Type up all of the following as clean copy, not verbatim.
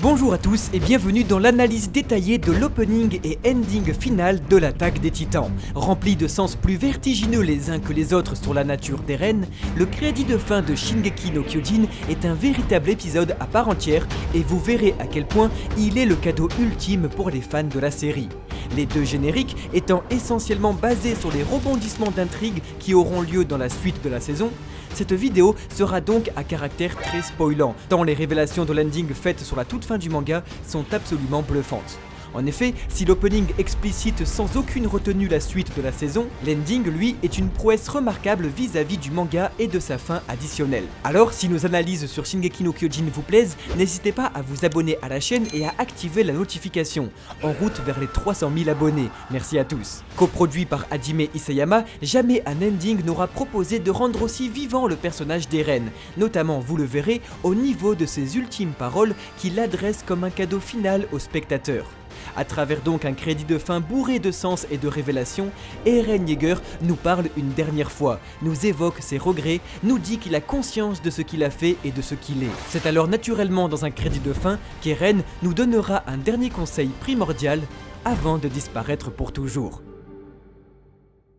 Bonjour à tous et bienvenue dans l'analyse détaillée de l'opening et ending final de l'Attaque des Titans. Rempli de sens plus vertigineux les uns que les autres sur la nature d'Eren, le crédit de fin de Shingeki no Kyojin est un véritable épisode à part entière et vous verrez à quel point il est le cadeau ultime pour les fans de la série. Les deux génériques étant essentiellement basés sur les rebondissements d'intrigue qui auront lieu dans la suite de la saison, cette vidéo sera donc à caractère très spoilant, tant les révélations de l'ending faites sur la toute fin du manga sont absolument bluffantes. En effet, si l'opening explicite sans aucune retenue la suite de la saison, l'ending, lui, est une prouesse remarquable vis-à-vis du manga et de sa fin additionnelle. Alors, si nos analyses sur Shingeki no Kyojin vous plaisent, n'hésitez pas à vous abonner à la chaîne et à activer la notification. En route vers les 300 000 abonnés. Merci à tous. Coproduit par Hajime Isayama, jamais un ending n'aura proposé de rendre aussi vivant le personnage d'Eren, notamment, vous le verrez, au niveau de ses ultimes paroles qu'il adresse comme un cadeau final aux spectateurs. À travers donc un crédit de fin bourré de sens et de révélations, Eren Yeager nous parle une dernière fois, nous évoque ses regrets, nous dit qu'il a conscience de ce qu'il a fait et de ce qu'il est. C'est alors naturellement dans un crédit de fin qu'Eren nous donnera un dernier conseil primordial avant de disparaître pour toujours.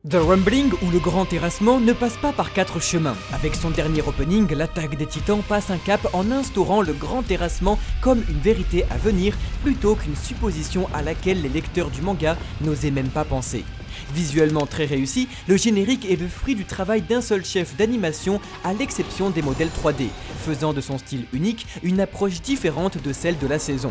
The Rumbling ou le grand terrassement ne passe pas par 4 chemins. Avec son dernier opening, l'Attaque des Titans passe un cap en instaurant le grand terrassement comme une vérité à venir plutôt qu'une supposition à laquelle les lecteurs du manga n'osaient même pas penser. Visuellement très réussi, le générique est le fruit du travail d'un seul chef d'animation à l'exception des modèles 3D, faisant de son style unique une approche différente de celle de la saison.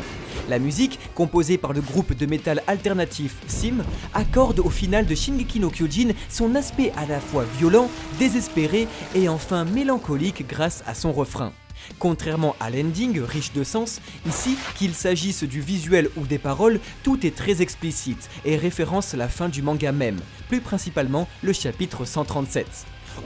La musique, composée par le groupe de métal alternatif Sim, accorde au final de Shingeki no Kyojin son aspect à la fois violent, désespéré et enfin mélancolique grâce à son refrain. Contrairement à l'ending, riche de sens, ici, qu'il s'agisse du visuel ou des paroles, tout est très explicite et référence la fin du manga même, plus principalement le chapitre 137.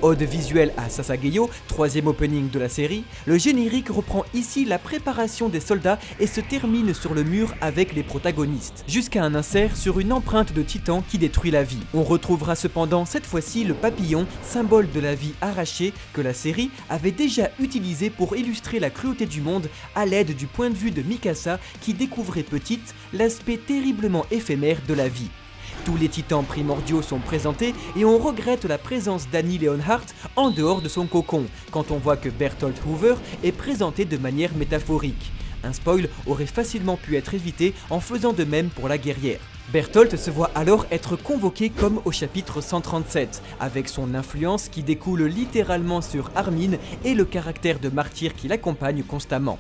Ode visuelle à Sasageyo, troisième opening de la série, le générique reprend ici la préparation des soldats et se termine sur le mur avec les protagonistes, jusqu'à un insert sur une empreinte de titan qui détruit la vie. On retrouvera cependant cette fois-ci le papillon, symbole de la vie arrachée que la série avait déjà utilisé pour illustrer la cruauté du monde à l'aide du point de vue de Mikasa qui découvrait petite l'aspect terriblement éphémère de la vie. Tous les titans primordiaux sont présentés et on regrette la présence d'Annie Leonhardt en dehors de son cocon, quand on voit que Bertolt Hoover est présenté de manière métaphorique. Un spoil aurait facilement pu être évité en faisant de même pour la guerrière. Bertolt se voit alors être convoqué comme au chapitre 137, avec son influence qui découle littéralement sur Armin et le caractère de martyr qui l'accompagne constamment.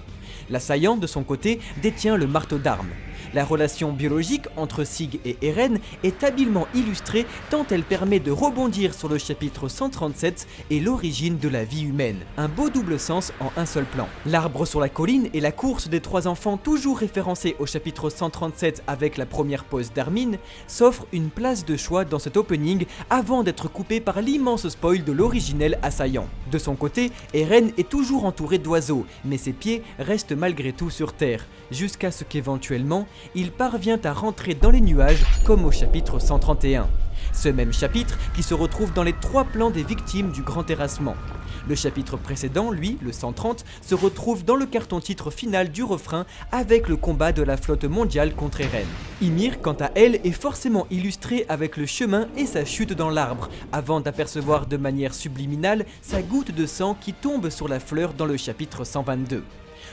L'assaillant, de son côté, détient le marteau d'armes. La relation biologique entre Sig et Eren est habilement illustrée tant elle permet de rebondir sur le chapitre 137 et l'origine de la vie humaine. Un beau double sens en un seul plan. L'arbre sur la colline et la course des 3 enfants toujours référencés au chapitre 137 avec la première pose d'Armin s'offrent une place de choix dans cet opening avant d'être coupé par l'immense spoil de l'originel assaillant. De son côté, Eren est toujours entouré d'oiseaux, mais ses pieds restent malgré tout sur terre, jusqu'à ce qu'éventuellement, il parvient à rentrer dans les nuages comme au chapitre 131. Ce même chapitre qui se retrouve dans les 3 plans des victimes du grand terrassement. Le chapitre précédent, lui, le 130, se retrouve dans le carton-titre final du refrain avec le combat de la flotte mondiale contre Eren. Ymir, quant à elle, est forcément illustrée avec le chemin et sa chute dans l'arbre, avant d'apercevoir de manière subliminale sa goutte de sang qui tombe sur la fleur dans le chapitre 122.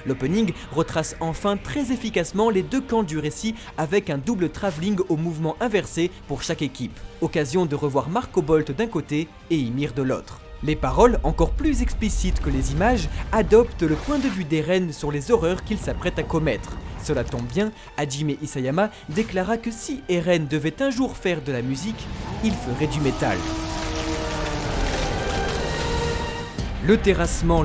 L'opening retrace enfin très efficacement les 2 camps du récit avec un double travelling au mouvement inversé pour chaque équipe. Occasion de revoir Marco Bolt d'un côté et Ymir de l'autre. Les paroles, encore plus explicites que les images, adoptent le point de vue d'Eren sur les horreurs qu'il s'apprête à commettre. Cela tombe bien, Hajime Isayama déclara que si Eren devait un jour faire de la musique, il ferait du métal. Le terrassement,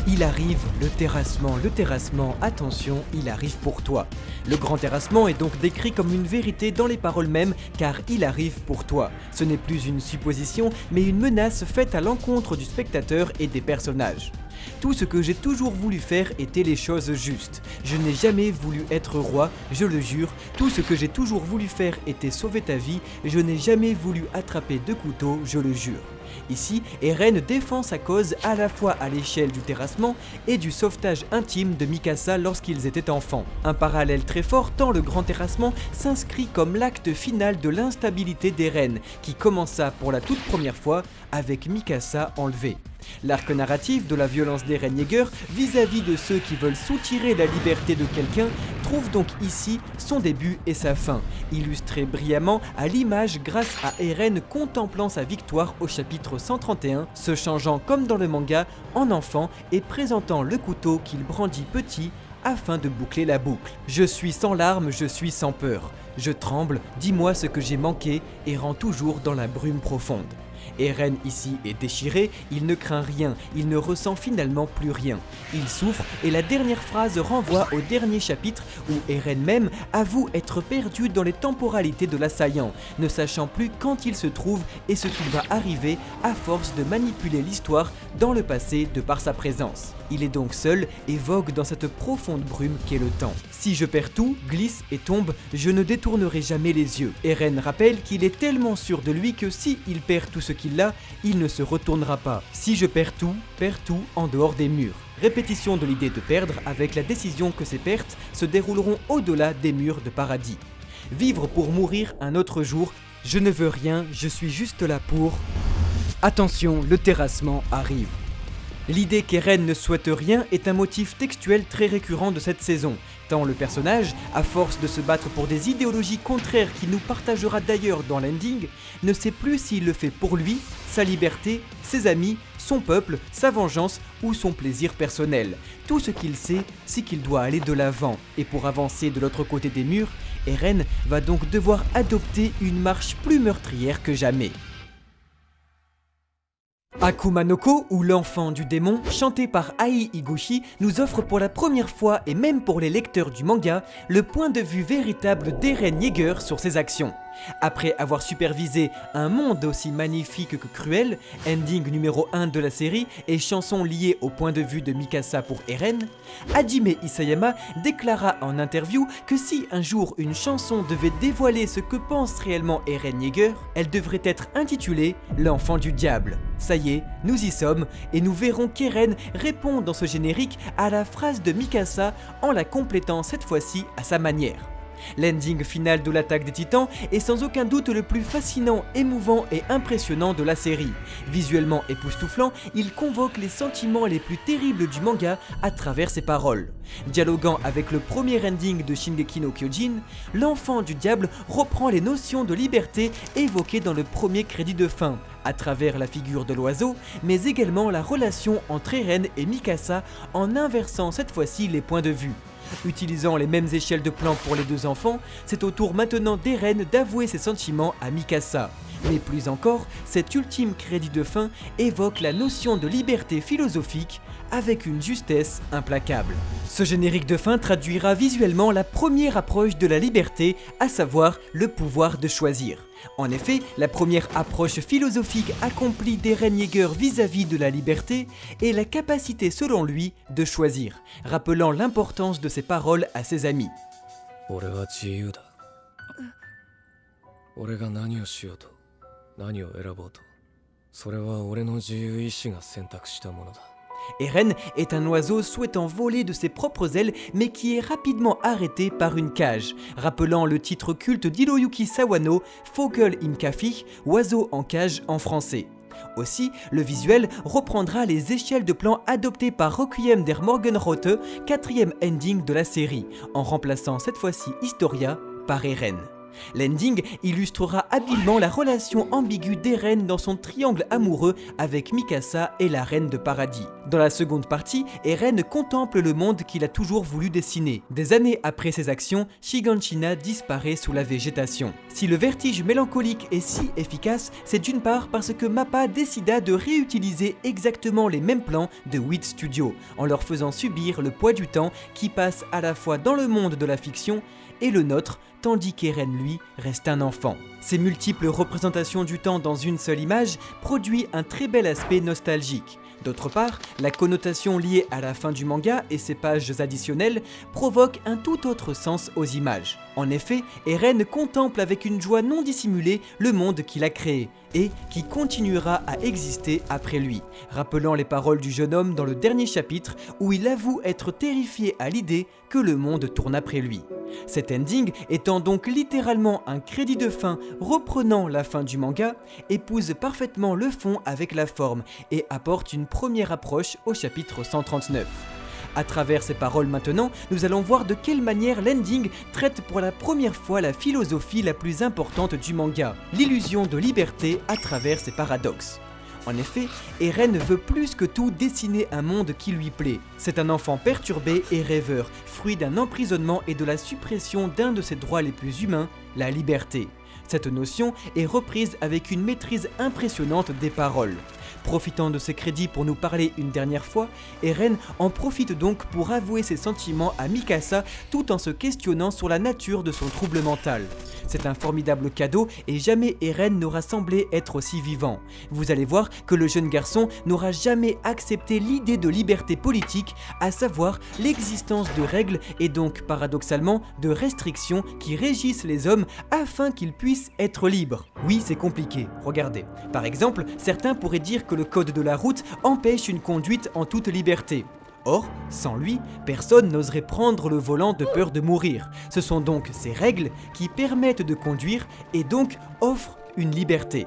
il arrive, le terrassement, attention, il arrive pour toi. Le grand terrassement est donc décrit comme une vérité dans les paroles mêmes, car il arrive pour toi. Ce n'est plus une supposition, mais une menace faite à l'encontre du spectateur et des personnages. Tout ce que j'ai toujours voulu faire était les choses justes. Je n'ai jamais voulu être roi, je le jure. Tout ce que j'ai toujours voulu faire était sauver ta vie. Je n'ai jamais voulu attraper de couteau, je le jure. Ici, Eren défend sa cause à la fois à l'échelle du terrassement et du sauvetage intime de Mikasa lorsqu'ils étaient enfants. Un parallèle très fort tant le grand terrassement s'inscrit comme l'acte final de l'instabilité d'Eren, qui commença pour la toute première fois avec Mikasa enlevée. L'arc narratif de la violence d'Eren Yeager vis-à-vis de ceux qui veulent soutirer la liberté de quelqu'un trouve donc ici son début et sa fin, illustré brillamment à l'image grâce à Eren contemplant sa victoire au chapitre 131, se changeant comme dans le manga en enfant et présentant le couteau qu'il brandit petit afin de boucler la boucle. Je suis sans larmes, je suis sans peur. Je tremble, dis-moi ce que j'ai manqué, errant toujours dans la brume profonde. Eren ici est déchiré, il ne craint rien, il ne ressent finalement plus rien. Il souffre et la dernière phrase renvoie au dernier chapitre où Eren même avoue être perdu dans les temporalités de l'assaillant, ne sachant plus quand il se trouve et ce qu'il va arriver à force de manipuler l'histoire dans le passé de par sa présence. Il est donc seul et vogue dans cette profonde brume qu'est le temps. Si je perds tout, glisse et tombe, je ne détournerai jamais les yeux. Eren rappelle qu'il est tellement sûr de lui que si il perd tout ce qu'il a, il ne se retournera pas. Si je perds tout en dehors des murs. Répétition de l'idée de perdre avec la décision que ces pertes se dérouleront au-delà des murs de paradis. Vivre pour mourir un autre jour, je ne veux rien, je suis juste là pour... Attention, le terrassement arrive. L'idée qu'Eren ne souhaite rien est un motif textuel très récurrent de cette saison, tant le personnage, à force de se battre pour des idéologies contraires qu'il nous partagera d'ailleurs dans l'ending, ne sait plus s'il le fait pour lui, sa liberté, ses amis, son peuple, sa vengeance ou son plaisir personnel. Tout ce qu'il sait, c'est qu'il doit aller de l'avant, et pour avancer de l'autre côté des murs, Eren va donc devoir adopter une marche plus meurtrière que jamais. Akuma no Ko, ou l'enfant du démon, chanté par Ai Higuchi, nous offre pour la première fois, et même pour les lecteurs du manga, le point de vue véritable d'Eren Yeager sur ses actions. Après avoir supervisé un monde aussi magnifique que cruel, ending numéro 1 de la série et chanson liée au point de vue de Mikasa pour Eren, Hajime Isayama déclara en interview que si un jour une chanson devait dévoiler ce que pense réellement Eren Yeager, elle devrait être intitulée « L'enfant du diable ». Ça y est, nous y sommes et nous verrons qu'Eren répond dans ce générique à la phrase de Mikasa en la complétant cette fois-ci à sa manière. L'ending final de l'attaque des titans est sans aucun doute le plus fascinant, émouvant et impressionnant de la série. Visuellement époustouflant, il convoque les sentiments les plus terribles du manga à travers ses paroles. Dialoguant avec le premier ending de Shingeki no Kyojin, l'enfant du diable reprend les notions de liberté évoquées dans le premier crédit de fin, à travers la figure de l'oiseau, mais également la relation entre Eren et Mikasa en inversant cette fois-ci les points de vue. Utilisant les mêmes échelles de plan pour les deux enfants, c'est au tour maintenant d'Eren d'avouer ses sentiments à Mikasa. Mais plus encore, cet ultime crédit de fin évoque la notion de liberté philosophique avec une justesse implacable. Ce générique de fin traduira visuellement la première approche de la liberté, à savoir le pouvoir de choisir. En effet, la première approche philosophique accomplie d'Eren Yeager vis-à-vis de la liberté est la capacité selon lui de choisir, rappelant l'importance de ses paroles à ses amis. Eren est un oiseau souhaitant voler de ses propres ailes mais qui est rapidement arrêté par une cage, rappelant le titre culte d'Hiroyuki Sawano, Vogel im Käfig, oiseau en cage en français. Aussi, le visuel reprendra les échelles de plan adoptées par Requiem der Morgenröte, quatrième ending de la série, en remplaçant cette fois-ci Historia par Eren. L'ending illustrera habilement la relation ambiguë d'Eren dans son triangle amoureux avec Mikasa et la Reine de Paradis. Dans la seconde partie, Eren contemple le monde qu'il a toujours voulu dessiner. Des années après ses actions, Shiganshina disparaît sous la végétation. Si le vertige mélancolique est si efficace, c'est d'une part parce que Mappa décida de réutiliser exactement les mêmes plans de Wit Studio, en leur faisant subir le poids du temps qui passe à la fois dans le monde de la fiction et le nôtre, tandis qu'Eren, lui, reste un enfant. Ces multiples représentations du temps dans une seule image produisent un très bel aspect nostalgique. D'autre part, la connotation liée à la fin du manga et ses pages additionnelles provoque un tout autre sens aux images. En effet, Eren contemple avec une joie non dissimulée le monde qu'il a créé et qui continuera à exister après lui, rappelant les paroles du jeune homme dans le dernier chapitre où il avoue être terrifié à l'idée que le monde tourne après lui. Cet ending étant donc littéralement un crédit de fin reprenant la fin du manga, épouse parfaitement le fond avec la forme et apporte une première approche au chapitre 139. À travers ces paroles maintenant, nous allons voir de quelle manière l'ending traite pour la première fois la philosophie la plus importante du manga, l'illusion de liberté à travers ses paradoxes. En effet, Eren veut plus que tout dessiner un monde qui lui plaît. C'est un enfant perturbé et rêveur, fruit d'un emprisonnement et de la suppression d'un de ses droits les plus humains, la liberté. Cette notion est reprise avec une maîtrise impressionnante des paroles. Profitant de ses crédits pour nous parler une dernière fois, Eren en profite donc pour avouer ses sentiments à Mikasa tout en se questionnant sur la nature de son trouble mental. C'est un formidable cadeau et jamais Eren n'aura semblé être aussi vivant. Vous allez voir que le jeune garçon n'aura jamais accepté l'idée de liberté politique, à savoir l'existence de règles et donc paradoxalement de restrictions qui régissent les hommes afin qu'ils puissent être libres. Oui, c'est compliqué, regardez. Par exemple, certains pourraient dire que le code de la route empêche une conduite en toute liberté. Or, sans lui, personne n'oserait prendre le volant de peur de mourir. Ce sont donc ces règles qui permettent de conduire et donc offrent une liberté.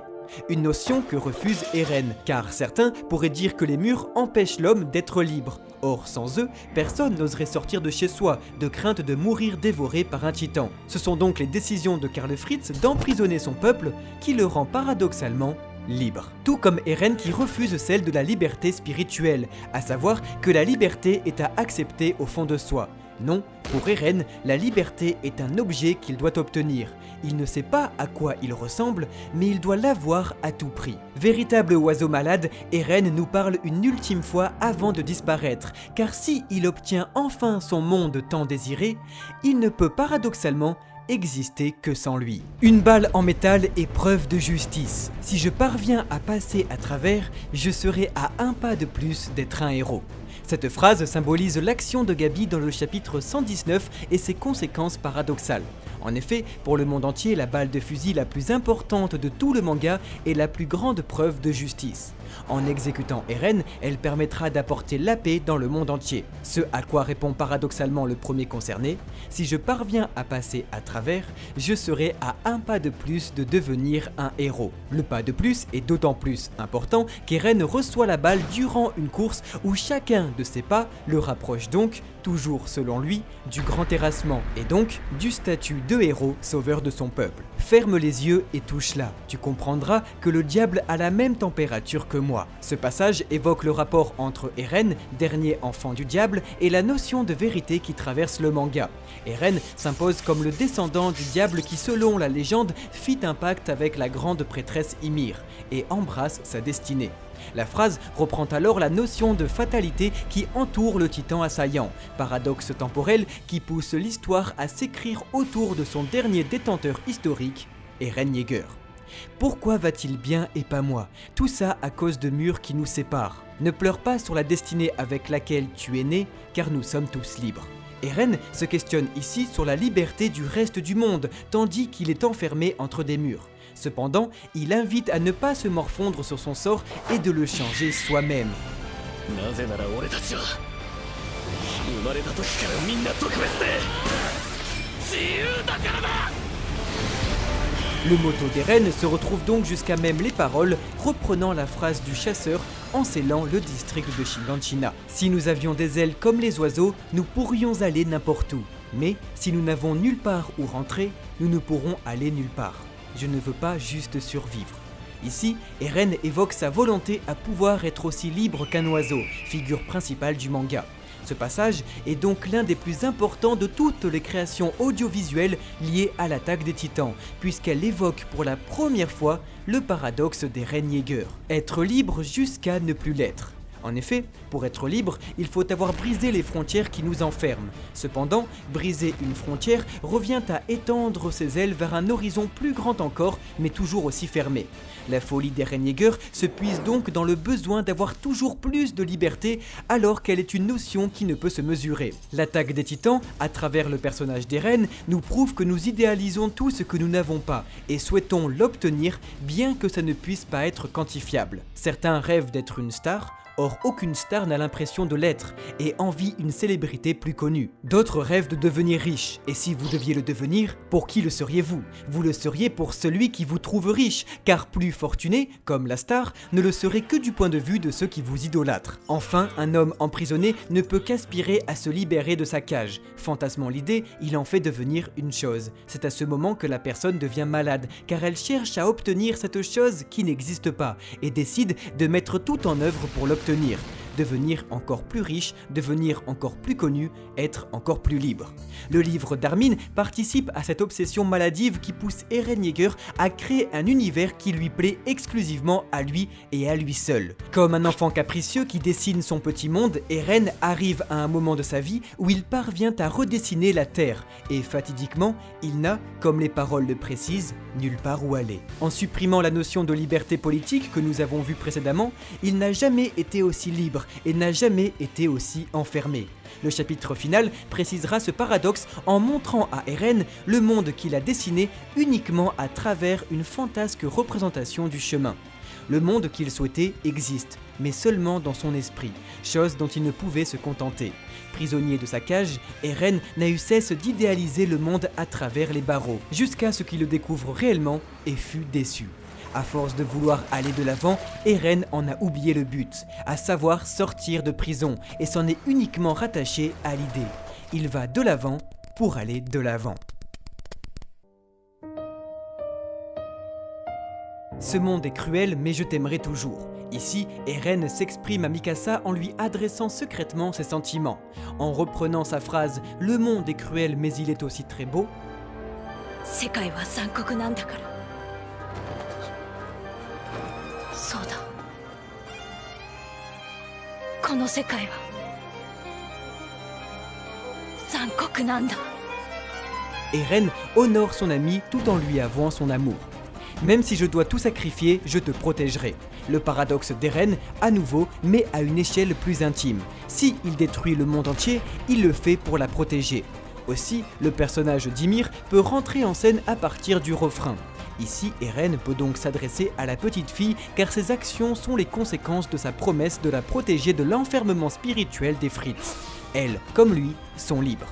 Une notion que refuse Eren, car certains pourraient dire que les murs empêchent l'homme d'être libre. Or, sans eux, personne n'oserait sortir de chez soi, de crainte de mourir dévoré par un titan. Ce sont donc les décisions de Karl Fritz d'emprisonner son peuple qui le rend paradoxalement libre. Tout comme Eren qui refuse celle de la liberté spirituelle, à savoir que la liberté est à accepter au fond de soi. Non, pour Eren, la liberté est un objet qu'il doit obtenir. Il ne sait pas à quoi il ressemble, mais il doit l'avoir à tout prix. Véritable oiseau malade, Eren nous parle une ultime fois avant de disparaître, car si il obtient enfin son monde tant désiré, il ne peut paradoxalement exister que sans lui. Une balle en métal est preuve de justice. Si je parviens à passer à travers, je serai à un pas de plus d'être un héros. Cette phrase symbolise l'action de Gabi dans le chapitre 119 et ses conséquences paradoxales. En effet, pour le monde entier, la balle de fusil la plus importante de tout le manga est la plus grande preuve de justice. En exécutant Eren, elle permettra d'apporter la paix dans le monde entier. Ce à quoi répond paradoxalement le premier concerné: si je parviens à passer à travers, je serai à un pas de plus de devenir un héros. Le pas de plus est d'autant plus important qu'Eren reçoit la balle durant une course où chacun de ses pas le rapproche donc, toujours selon lui, du grand terrassement et donc du statut de héros sauveur de son peuple. Ferme les yeux et touche-la, tu comprendras que le diable a la même température que moi. Ce passage évoque le rapport entre Eren, dernier enfant du diable, et la notion de vérité qui traverse le manga. Eren s'impose comme le descendant du diable qui, selon la légende, fit un pacte avec la grande prêtresse Ymir et embrasse sa destinée. La phrase reprend alors la notion de fatalité qui entoure le titan assaillant, paradoxe temporel qui pousse l'histoire à s'écrire autour de son dernier détenteur historique, Eren Yeager. Pourquoi va-t-il bien et pas moi? Tout ça à cause de murs qui nous séparent. Ne pleure pas sur la destinée avec laquelle tu es né, car nous sommes tous libres. Eren se questionne ici sur la liberté du reste du monde, tandis qu'il est enfermé entre des murs. Cependant, il invite à ne pas se morfondre sur son sort et de le changer soi-même. Le motto d'Eren se retrouve donc jusqu'à même les paroles, reprenant la phrase du chasseur en scellant le district de Shiganshina. Si nous avions des ailes comme les oiseaux, nous pourrions aller n'importe où. Mais si nous n'avons nulle part où rentrer, nous ne pourrons aller nulle part. Je ne veux pas juste survivre. Ici, Eren évoque sa volonté à pouvoir être aussi libre qu'un oiseau, figure principale du manga. Ce passage est donc l'un des plus importants de toutes les créations audiovisuelles liées à l'attaque des titans, puisqu'elle évoque pour la première fois le paradoxe d'Eren Yeager. Être libre jusqu'à ne plus l'être. En effet, pour être libre, il faut avoir brisé les frontières qui nous enferment. Cependant, briser une frontière revient à étendre ses ailes vers un horizon plus grand encore, mais toujours aussi fermé. La folie d'Eren Yeager se puise donc dans le besoin d'avoir toujours plus de liberté, alors qu'elle est une notion qui ne peut se mesurer. L'attaque des Titans, à travers le personnage d'Eren, nous prouve que nous idéalisons tout ce que nous n'avons pas, et souhaitons l'obtenir, bien que ça ne puisse pas être quantifiable. Certains rêvent d'être une star, or aucune star n'a l'impression de l'être et envie une célébrité plus connue. D'autres rêvent de devenir riche, et si vous deviez le devenir, pour qui le seriez-vous? Vous le seriez pour celui qui vous trouve riche, car plus fortuné, comme la star, ne le serait que du point de vue de ceux qui vous idolâtrent. Enfin, un homme emprisonné ne peut qu'aspirer à se libérer de sa cage. Fantasmant l'idée, il en fait devenir une chose. C'est à ce moment que la personne devient malade, car elle cherche à obtenir cette chose qui n'existe pas, et décide de mettre tout en œuvre pour l'obtenir. Devenir encore plus riche, devenir encore plus connu, être encore plus libre. Le livre d'Armin participe à cette obsession maladive qui pousse Eren Yeager à créer un univers qui lui plaît exclusivement à lui et à lui seul. Comme un enfant capricieux qui dessine son petit monde, Eren arrive à un moment de sa vie où il parvient à redessiner la Terre, et fatidiquement, il n'a, comme les paroles le précisent, nulle part où aller. En supprimant la notion de liberté politique que nous avons vue précédemment, il n'a jamais été aussi libre et n'a jamais été aussi enfermé. Le chapitre final précisera ce paradoxe en montrant à Eren le monde qu'il a dessiné uniquement à travers une fantasque représentation du chemin. Le monde qu'il souhaitait existe, mais seulement dans son esprit, chose dont il ne pouvait se contenter. Prisonnier de sa cage, Eren n'a eu cesse d'idéaliser le monde à travers les barreaux, jusqu'à ce qu'il le découvre réellement et fut déçu. À force de vouloir aller de l'avant, Eren en a oublié le but, à savoir sortir de prison, et s'en est uniquement rattaché à l'idée. Il va de l'avant pour aller de l'avant. Ce monde est cruel, mais je t'aimerai toujours. Ici, Eren s'exprime à Mikasa en lui adressant secrètement ses sentiments. En reprenant sa phrase « Le monde est cruel, mais il est aussi très beau », Eren honore son ami tout en lui avouant son amour. Même si je dois tout sacrifier, je te protégerai. Le paradoxe d'Eren, à nouveau, mais à une échelle plus intime. Si il détruit le monde entier, il le fait pour la protéger. Aussi, le personnage d'Ymir peut rentrer en scène à partir du refrain. Ici, Eren peut donc s'adresser à la petite fille car ses actions sont les conséquences de sa promesse de la protéger de l'enfermement spirituel des Fritz. Elle, comme lui, sont libres.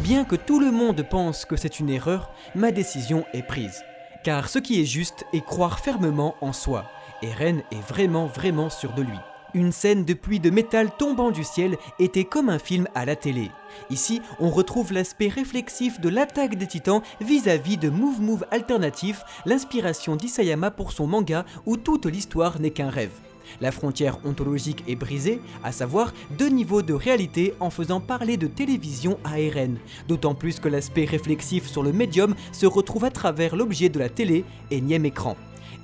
Bien que tout le monde pense que c'est une erreur, ma décision est prise. Car ce qui est juste est croire fermement en soi. Eren est vraiment sûr de lui. Une scène de pluie de métal tombant du ciel était comme un film à la télé. Ici, on retrouve l'aspect réflexif de l'attaque des titans vis-à-vis de Move Alternatif, l'inspiration d'Isayama pour son manga où toute l'histoire n'est qu'un rêve. La frontière ontologique est brisée, à savoir 2 niveaux de réalité en faisant parler de télévision à Eren, d'autant plus que l'aspect réflexif sur le médium se retrouve à travers l'objet de la télé, énième écran.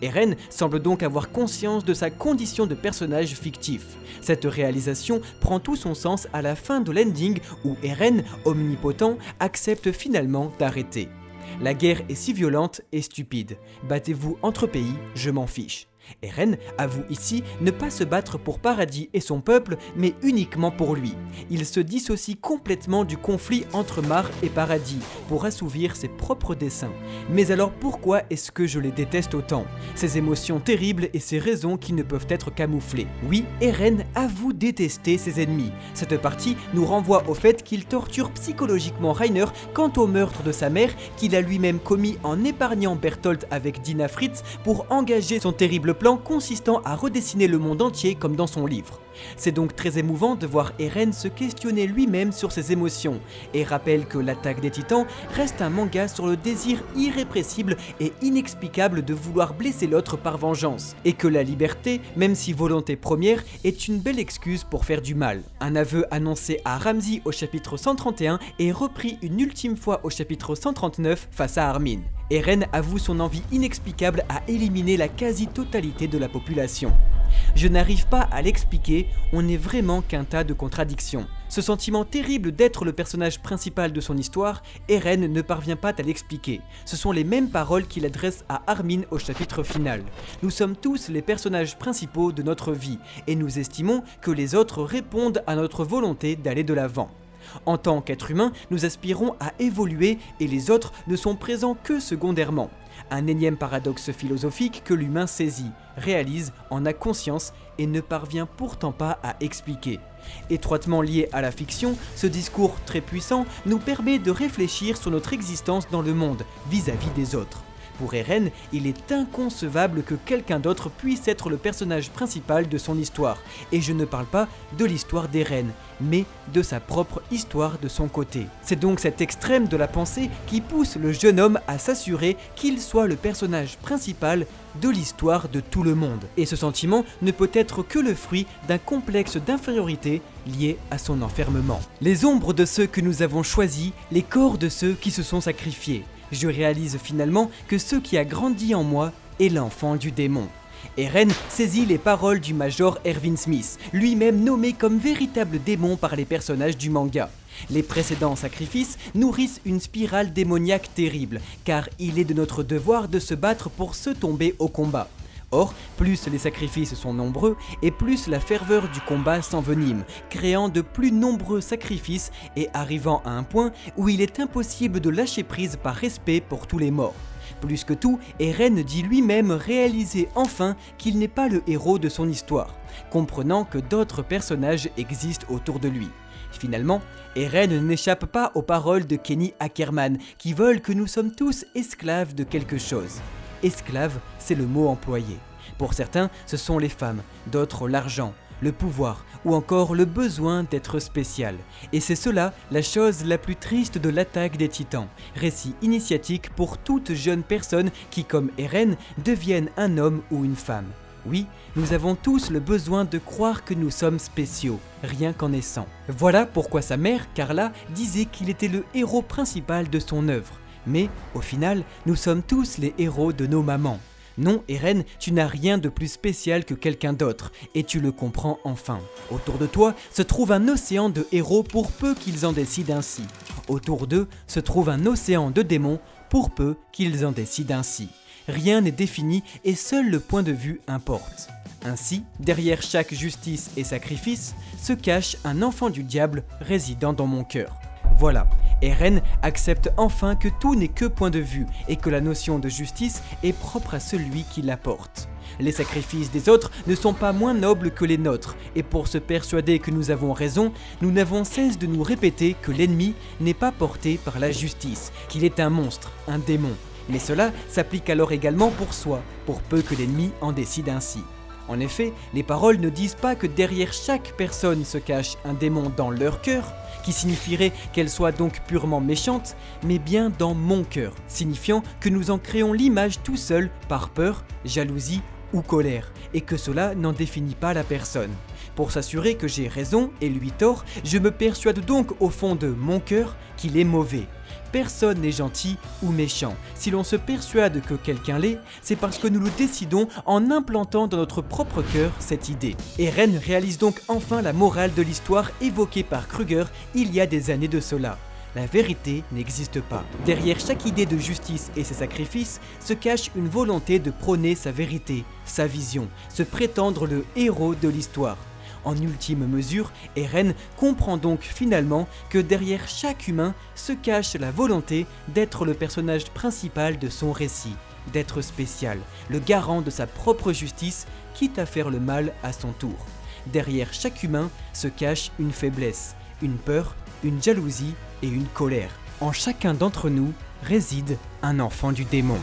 Eren semble donc avoir conscience de sa condition de personnage fictif. Cette réalisation prend tout son sens à la fin de l'ending où Eren, omnipotent, accepte finalement d'arrêter. La guerre est si violente et stupide. Battez-vous entre pays, je m'en fiche. Eren avoue ici ne pas se battre pour Paradis et son peuple, mais uniquement pour lui. Il se dissocie complètement du conflit entre Mar et Paradis pour assouvir ses propres desseins. Mais alors pourquoi est-ce que je les déteste autant? Ces émotions terribles et ces raisons qui ne peuvent être camouflées. Oui, Eren avoue détester ses ennemis. Cette partie nous renvoie au fait qu'il torture psychologiquement Reiner quant au meurtre de sa mère qu'il a lui-même commis en épargnant Bertholdt avec Dina Fritz pour engager son terrible plan consistant à redessiner le monde entier comme dans son livre. C'est donc très émouvant de voir Eren se questionner lui-même sur ses émotions et rappelle que l'attaque des titans reste un manga sur le désir irrépressible et inexplicable de vouloir blesser l'autre par vengeance et que la liberté, même si volonté première, est une belle excuse pour faire du mal. Un aveu annoncé à Ramsay au chapitre 131 et repris une ultime fois au chapitre 139 face à Armin. Eren avoue son envie inexplicable à éliminer la quasi-totalité de la population. Je n'arrive pas à l'expliquer, on n'est vraiment qu'un tas de contradictions. Ce sentiment terrible d'être le personnage principal de son histoire, Eren ne parvient pas à l'expliquer. Ce sont les mêmes paroles qu'il adresse à Armin au chapitre final. Nous sommes tous les personnages principaux de notre vie, et nous estimons que les autres répondent à notre volonté d'aller de l'avant. En tant qu'être humain, nous aspirons à évoluer et les autres ne sont présents que secondairement. Un énième paradoxe philosophique que l'humain saisit, réalise, en a conscience et ne parvient pourtant pas à expliquer. Étroitement lié à la fiction, ce discours très puissant nous permet de réfléchir sur notre existence dans le monde vis-à-vis des autres. Pour Eren, il est inconcevable que quelqu'un d'autre puisse être le personnage principal de son histoire. Et je ne parle pas de l'histoire d'Eren, mais de sa propre histoire de son côté. C'est donc cet extrême de la pensée qui pousse le jeune homme à s'assurer qu'il soit le personnage principal de l'histoire de tout le monde. Et ce sentiment ne peut être que le fruit d'un complexe d'infériorité lié à son enfermement. Les ombres de ceux que nous avons choisis, les corps de ceux qui se sont sacrifiés. Je réalise finalement que ce qui a grandi en moi est l'enfant du démon. Eren saisit les paroles du Major Erwin Smith, lui-même nommé comme véritable démon par les personnages du manga. Les précédents sacrifices nourrissent une spirale démoniaque terrible, car il est de notre devoir de se battre pour se tomber au combat. Or, plus les sacrifices sont nombreux, et plus la ferveur du combat s'envenime, créant de plus nombreux sacrifices et arrivant à un point où il est impossible de lâcher prise par respect pour tous les morts. Plus que tout, Eren dit lui-même réaliser enfin qu'il n'est pas le héros de son histoire, comprenant que d'autres personnages existent autour de lui. Finalement, Eren n'échappe pas aux paroles de Kenny Ackerman qui veulent que nous sommes tous esclaves de quelque chose. Esclave, c'est le mot employé. Pour certains, ce sont les femmes, d'autres l'argent, le pouvoir ou encore le besoin d'être spécial. Et c'est cela la chose la plus triste de l'attaque des Titans. Récit initiatique pour toute jeune personne qui, comme Eren, devienne un homme ou une femme. Oui, nous avons tous le besoin de croire que nous sommes spéciaux, rien qu'en naissant. Voilà pourquoi sa mère, Carla, disait qu'il était le héros principal de son œuvre. Mais, au final, nous sommes tous les héros de nos mamans. Non, Eren, tu n'as rien de plus spécial que quelqu'un d'autre, et tu le comprends enfin. Autour de toi se trouve un océan de héros pour peu qu'ils en décident ainsi. Autour d'eux se trouve un océan de démons pour peu qu'ils en décident ainsi. Rien n'est défini et seul le point de vue importe. Ainsi, derrière chaque justice et sacrifice, se cache un enfant du diable résidant dans mon cœur. Voilà, Eren accepte enfin que tout n'est que point de vue et que la notion de justice est propre à celui qui la porte. Les sacrifices des autres ne sont pas moins nobles que les nôtres, et pour se persuader que nous avons raison, nous n'avons cesse de nous répéter que l'ennemi n'est pas porté par la justice, qu'il est un monstre, un démon. Mais cela s'applique alors également pour soi, pour peu que l'ennemi en décide ainsi. En effet, les paroles ne disent pas que derrière chaque personne se cache un démon dans leur cœur, qui signifierait qu'elle soit donc purement méchante, mais bien dans mon cœur, signifiant que nous en créons l'image tout seul par peur, jalousie ou colère, et que cela n'en définit pas la personne. Pour s'assurer que j'ai raison et lui tort, je me persuade donc au fond de mon cœur qu'il est mauvais. Personne n'est gentil ou méchant. Si l'on se persuade que quelqu'un l'est, c'est parce que nous le décidons en implantant dans notre propre cœur cette idée. Eren réalise donc enfin la morale de l'histoire évoquée par Kruger il y a des années de cela. La vérité n'existe pas. Derrière chaque idée de justice et ses sacrifices se cache une volonté de prôner sa vérité, sa vision, se prétendre le héros de l'histoire. En ultime mesure, Eren comprend donc finalement que derrière chaque humain se cache la volonté d'être le personnage principal de son récit, d'être spécial, le garant de sa propre justice, quitte à faire le mal à son tour. Derrière chaque humain se cache une faiblesse, une peur, une jalousie et une colère. En chacun d'entre nous réside un enfant du démon.